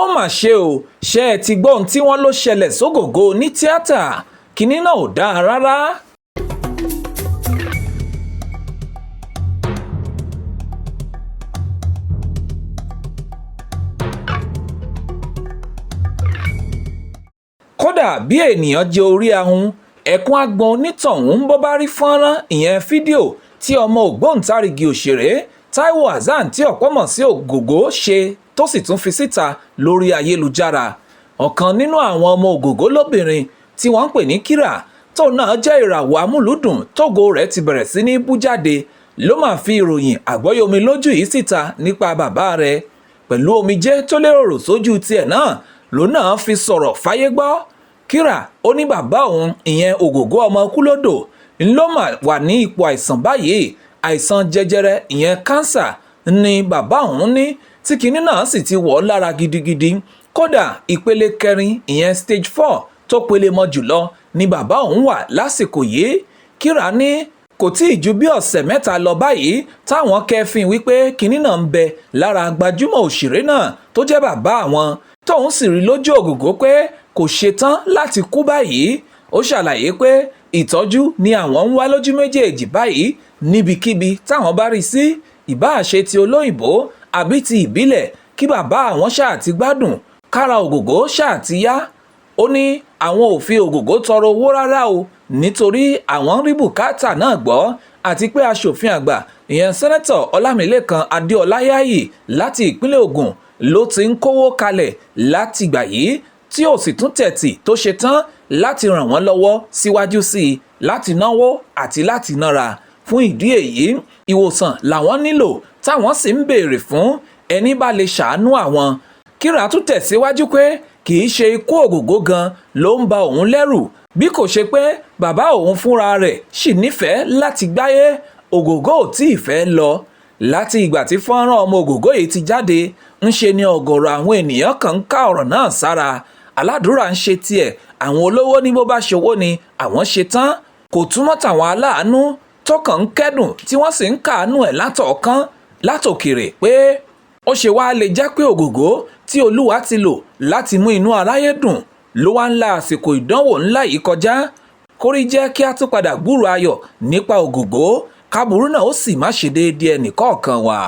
ó mà ṣe o, ṣé ẹ ti gbọ́ ohun tí wọ́n ló ṣẹlẹ̀ sógògó Onitiata? Kini náà ò dáa rárá. Kódà bí ènìyàn jẹ orí ahun, ẹkún agbọn onítọ̀hún bó bá rí fọ́nrán ìyẹn fídíò tí ọmọ ògbóǹtarìgì òṣèré Taiwo Hassan tí ọ̀pọ̀ mọ̀ sí Ogogo ṣe tó sì tún fi síta lórí ayélujára. Ọ̀kan nínú àwọn ọmọ Ogogo lóbìnrin tí wọ́n ń pè ní Kira tóun náà jẹ́ ìràwọ̀ amúlùúdùn tógo rẹ̀ ti bẹ̀rẹ̀ sí ní bú jáde ló máa fi ìròyìn àgbọ́yọmi lójú yìí síta nípa bàbá rẹ̀. Pẹ̀lú omijé tó lérò sójú tiẹ̀ náà ló náà fi sọ̀rọ̀ fáyé gbọ́. Kira ó ní bàbá òun ìyẹn Ogogo ọmọ kúlódò ló mà wà ní ipò àìsàn báyìí, àìsàn jẹjẹrẹ ìyẹn kánsà ni bàbá òun ní tí kinní náà sì ti wọ̀ ọ́ lára gidigidi. Kódà ìpele kẹrin ìyẹn stage 4 tó pele mọ́ jùlọ ni bàbá òun wà lásìkò yìí. Kira ní kò tí ì ju bí ọ̀sẹ̀ mẹ́ta lọ báyìí táwọn kẹfin wípé kinní náà ń bẹ lára gbajúmọ̀ òṣèré náà tó jẹ́ bàbá àwọn, tóun sì rí lójú Ogogo pé kò ṣetán láti kú báyìí. Ó ṣàlàyé pé ìtọ́jú ni àwọn ń wá lójú méjèèjì báyìí níbikíbi táwọn bá rí sí, ìbáà ṣe ti olóyìnbó àbí ti ìbílẹ̀, kí bàbá àwọn ṣáà ti gbádùn, kára Ogogo ṣáà ti yá. Ó ní àwọn ò fi Ogogo tọrọ owó rárá o, nítorí àwọn rí bùkátà náà gbọ́, àti pé aṣòfin àgbà ìyẹn sẹ́nẹ́tọ̀ Ọlámilékan Adéọláyáyì láti ìpínlẹ̀ Ògùn ló ti ń kówó kalẹ̀ látìgbà yìí tí ò sì tún tẹ̀tì tó ṣe tán láti ràn wọ́n lọ́wọ́ síwájú sí i láti náwó àti láti nára. Fún ìdí èyí ìwòsàn làwọn nílò táwọn sì ń béèrè fún ẹni bá lè ṣàánú àwọn. Kira tún tẹ̀síwájú pé kì í ṣe ikú Ogogo gan ló ń ba òun lẹ́rù, bí kò ṣe pé bàbá òun fúnra rẹ̀ sì nífẹ̀ẹ́ láti gbáyé. Ogogo ò tí ì fẹ́ lọ. Láti ìgbà tí fọ́nrán ọmọ Ogogo yìí ti jáde ń ṣe ni ọ̀gọ̀rọ̀ àwọn ènìyàn kan ń ká ọ̀rọ̀ náà sára. Aládùúrà ń ṣe tiẹ̀, àwọn olówó ní bó bá ṣòwò ni àwọn ṣe tán. Kò túmọ̀ tàwọn aláàánú tọkàn ń kẹ́dùn tí wọ́n sì ń káàánú ẹ̀ látọ̀ọ́kán látòkèrè pé ó ṣe wá lè jẹ́ pé Ogogo tí Olúwa ti lò láti mú inú aráyé dùn ló wá ń la àsìkò ìdánwò ńlá yìí kọjá. Kórí jẹ́ kí a tún padà gbúròó ayọ̀ nípa Ogogo, kábùrú náà ó sì má ṣe déédéé ẹnìkọ̀ọ̀kan wa.